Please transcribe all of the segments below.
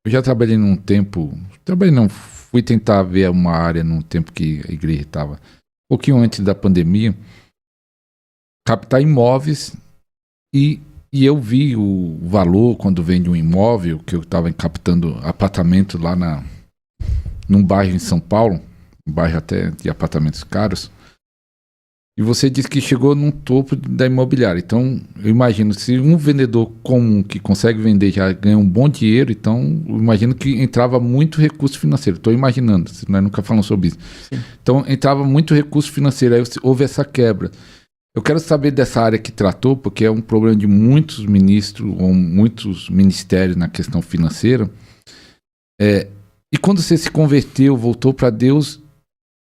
Eu já trabalhei num tempo, trabalhei não, fui tentar ver uma área num tempo que a igreja estava, um pouquinho antes da pandemia, captar imóveis e eu vi o valor quando vende um imóvel, que eu estava captando apartamento lá num bairro em São Paulo, um bairro até de apartamentos caros, e você disse que chegou num topo da imobiliária. Então, eu imagino, se um vendedor comum que consegue vender já ganha um bom dinheiro, então eu imagino que entrava muito recurso financeiro. Estou imaginando, nós nunca falamos sobre isso. Sim. Então, entrava muito recurso financeiro, aí houve essa quebra. Eu quero saber dessa área que tratou, porque é um problema de muitos ministros ou muitos ministérios na questão financeira. E quando você se converteu, voltou para Deus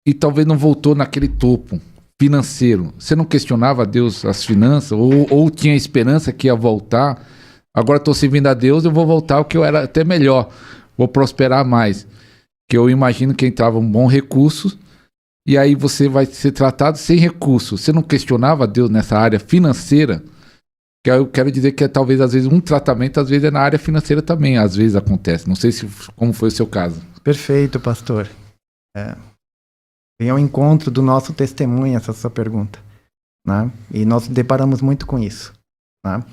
e talvez não voltou naquele topo financeiro, você não questionava a Deus as finanças ou tinha esperança que ia voltar? Agora estou servindo a Deus, eu vou voltar o que eu era até melhor, vou prosperar mais. Que eu imagino que entrava um bom recurso e aí você vai ser tratado sem recurso. Você não questionava a Deus nessa área financeira? Que eu quero dizer que talvez às vezes um tratamento às vezes é na área financeira também, às vezes acontece. Não sei como foi o seu caso. Perfeito, pastor. Vem ao encontro do nosso testemunho essa sua pergunta, né? E nós deparamos muito com isso, né?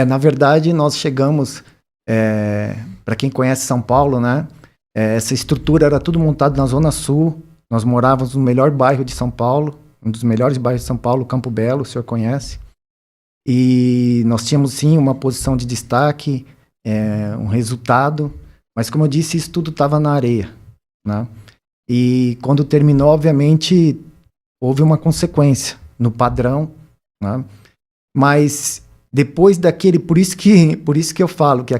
Na verdade, nós chegamos, para quem conhece São Paulo, né? Essa estrutura era tudo montado na Zona Sul. Nós morávamos no melhor bairro de São Paulo, um dos melhores bairros de São Paulo, Campo Belo, o senhor conhece. E nós tínhamos, sim, uma posição de destaque, um resultado, mas como eu disse, isso tudo estava na areia, né? E quando terminou, obviamente, houve uma consequência no padrão, né? Mas depois daquele, por isso que eu falo que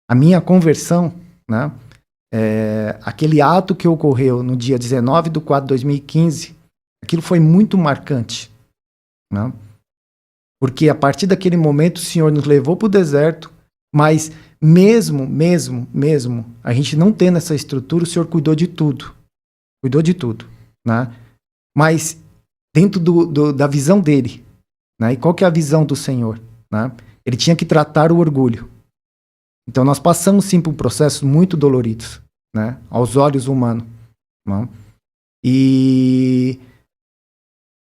a minha conversão, né? Aquele ato que ocorreu no dia 19/4/2015, aquilo foi muito marcante, né? Porque a partir daquele momento o Senhor nos levou para o deserto, mas mesmo a gente não tendo essa estrutura, o Senhor cuidou de tudo, né? Mas dentro da visão dele, né? E qual que é a visão do Senhor, né? Ele tinha que tratar o orgulho. Então nós passamos sim por processos muito doloridos, né? Aos olhos humanos, né? E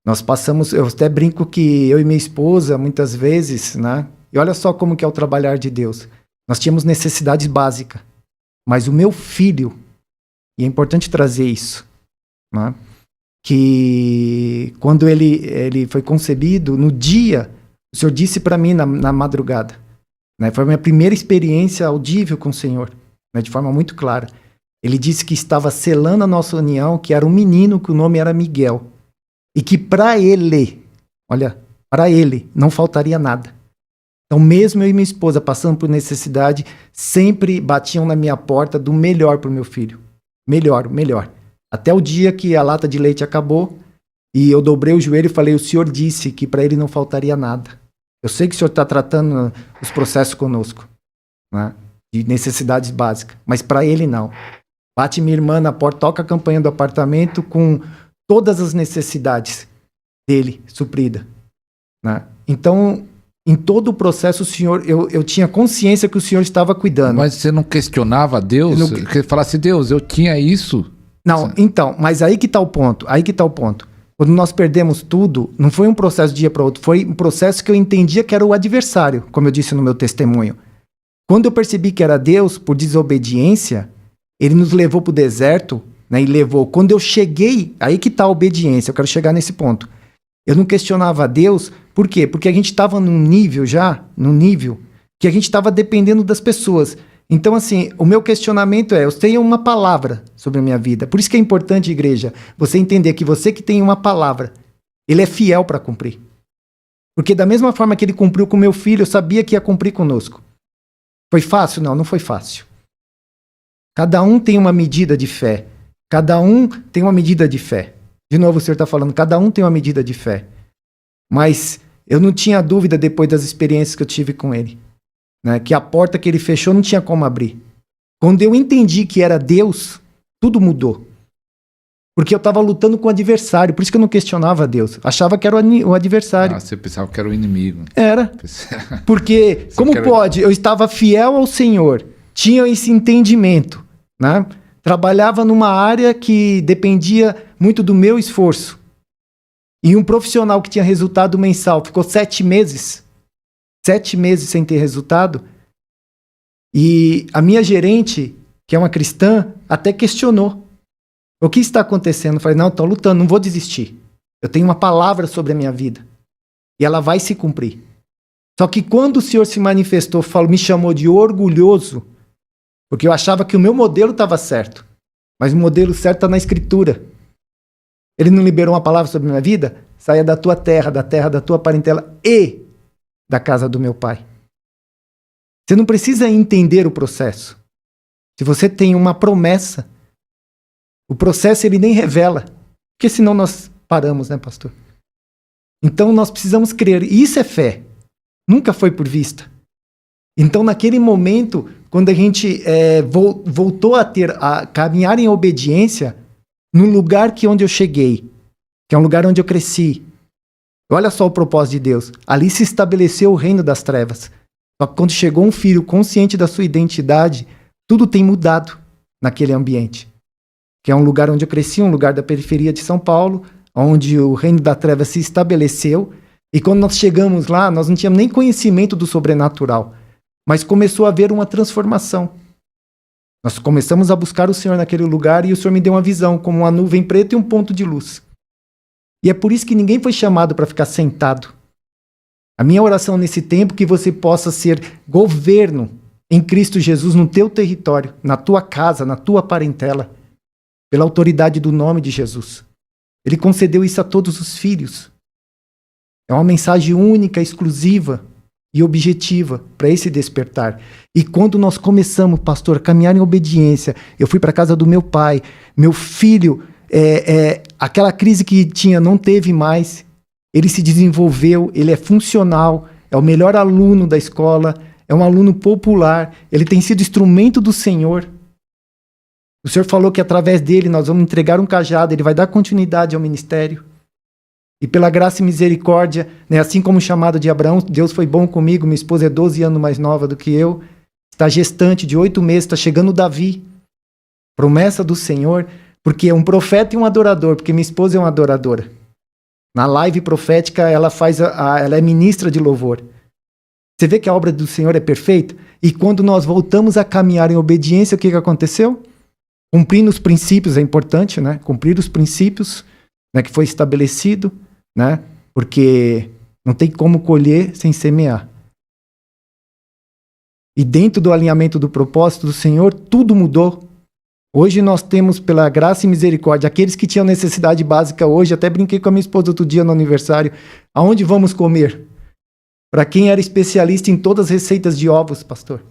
nós passamos, eu até brinco que eu e minha esposa, muitas vezes, né? E olha só como que é o trabalhar de Deus. Nós tínhamos necessidades básicas, mas o meu filho, e é importante trazer isso, né? Que quando ele foi concebido, no dia, o Senhor disse para mim na madrugada, né? Foi a minha primeira experiência audível com o Senhor, né? De forma muito clara. Ele disse que estava selando a nossa união, que era um menino, que o nome era Miguel, e que para ele, não faltaria nada. Então, mesmo eu e minha esposa passando por necessidade, sempre batiam na minha porta do melhor para o meu filho. Melhor. Até o dia que a lata de leite acabou e eu dobrei o joelho e falei, o Senhor disse que para ele não faltaria nada. Eu sei que o Senhor está tratando os processos conosco, né? De necessidades básicas, mas para ele não. Bate minha irmã na porta, toca a campanha do apartamento com todas as necessidades dele suprida, né? Então, em todo o processo, o Senhor, eu tinha consciência que o Senhor estava cuidando. Mas você não questionava a Deus? Você falasse, Deus, eu tinha isso? Não, então, mas aí que está o ponto. Quando nós perdemos tudo, não foi um processo de um dia para outro, foi um processo que eu entendia que era o adversário, como eu disse no meu testemunho. Quando eu percebi que era Deus, por desobediência, ele nos levou para o deserto, né, e levou. Quando eu cheguei, aí que está a obediência, eu quero chegar nesse ponto. Eu não questionava a Deus, por quê? Porque a gente estava num nível que a gente estava dependendo das pessoas. Então, assim, o meu questionamento eu tenho uma palavra sobre a minha vida. Por isso que é importante, igreja, você entender que você que tem uma palavra, ele é fiel para cumprir. Porque da mesma forma que ele cumpriu com meu filho, eu sabia que ia cumprir conosco. Foi fácil? Não foi fácil. Cada um tem uma medida de fé. De novo, o Senhor está falando, cada um tem uma medida de fé. Mas eu não tinha dúvida depois das experiências que eu tive com ele, né, que a porta que ele fechou não tinha como abrir. Quando eu entendi que era Deus, tudo mudou. Porque eu estava lutando com o adversário, por isso que eu não questionava Deus. Achava que era o adversário. Ah, você pensava que era o inimigo. Era. Porque, como pode? Eu estava fiel ao Senhor, tinha esse entendimento, né? Trabalhava numa área que dependia muito do meu esforço. E um profissional que tinha resultado mensal ficou 7 meses. 7 meses sem ter resultado. E a minha gerente, que é uma cristã, até questionou. O que está acontecendo? Eu falei, não, estou lutando, não vou desistir. Eu tenho uma palavra sobre a minha vida. E ela vai se cumprir. Só que quando o Senhor se manifestou, me chamou de orgulhoso, porque eu achava que o meu modelo estava certo. Mas o modelo certo está na Escritura. Ele não liberou uma palavra sobre a minha vida? Saia da tua terra, da tua parentela e da casa do meu pai. Você não precisa entender o processo. Se você tem uma promessa, o processo ele nem revela. Porque senão nós paramos, né, pastor? Então nós precisamos crer. E isso é fé. Nunca foi por vista. Então naquele momento, quando a gente voltou a caminhar em obediência, no lugar onde eu cheguei, que é um lugar onde eu cresci. Olha só o propósito de Deus. Ali se estabeleceu o reino das trevas. Só que quando chegou um filho consciente da sua identidade, tudo tem mudado naquele ambiente. Que é um lugar onde eu cresci, um lugar da periferia de São Paulo, onde o reino da treva se estabeleceu. E quando nós chegamos lá, nós não tínhamos nem conhecimento do sobrenatural. Mas começou a haver uma transformação. Nós começamos a buscar o Senhor naquele lugar e o Senhor me deu uma visão, como uma nuvem preta e um ponto de luz. E é por isso que ninguém foi chamado para ficar sentado. A minha oração nesse tempo é que você possa ser governo em Cristo Jesus no teu território, na tua casa, na tua parentela, pela autoridade do nome de Jesus. Ele concedeu isso a todos os filhos. É uma mensagem única, exclusiva e objetiva para esse despertar. E quando nós começamos, pastor, a caminhar em obediência, eu fui para a casa do meu pai, meu filho, aquela crise que tinha não teve mais, ele se desenvolveu, ele é funcional, é o melhor aluno da escola, é um aluno popular, ele tem sido instrumento do Senhor. O Senhor falou que através dele nós vamos entregar um cajado, ele vai dar continuidade ao ministério. E pela graça e misericórdia, né, assim como o chamado de Abraão, Deus foi bom comigo, minha esposa é 12 anos mais nova do que eu, está gestante de 8 meses, está chegando Davi. Promessa do Senhor, porque é um profeta e um adorador, porque minha esposa é uma adoradora. Na live profética, ela é ministra de louvor. Você vê que a obra do Senhor é perfeita? E quando nós voltamos a caminhar em obediência, o que aconteceu? Cumprindo os princípios, é importante, né? Cumprir os princípios, né, que foi estabelecido, né? Porque não tem como colher sem semear. E dentro do alinhamento do propósito do Senhor, tudo mudou. Hoje nós temos, pela graça e misericórdia, aqueles que tinham necessidade básica hoje, até brinquei com a minha esposa outro dia no aniversário, aonde vamos comer? Para quem era especialista em todas as receitas de ovos, pastor.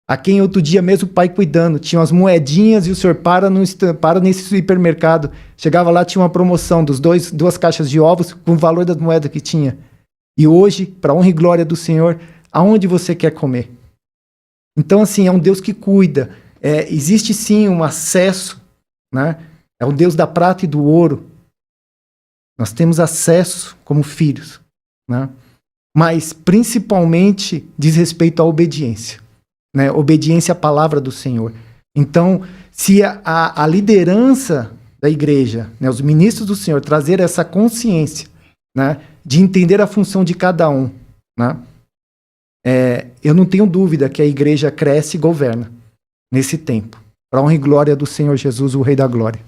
A quem outro dia mesmo o pai cuidando, tinha umas moedinhas e o senhor para nesse supermercado. Chegava lá, tinha uma promoção dos 2 caixas de ovos com o valor das moedas que tinha. E hoje, para honra e glória do Senhor, aonde você quer comer? Então, assim, é um Deus que cuida. Existe sim um acesso, né? É o Deus da prata e do ouro. Nós temos acesso como filhos, né? Mas principalmente diz respeito à obediência, né? Obediência à palavra do Senhor. Então, se a liderança da igreja, né, os ministros do Senhor, trazer essa consciência, né, de entender a função de cada um, né? Eu não tenho dúvida que a igreja cresce e governa nesse tempo, para a honra e glória do Senhor Jesus, o Rei da Glória.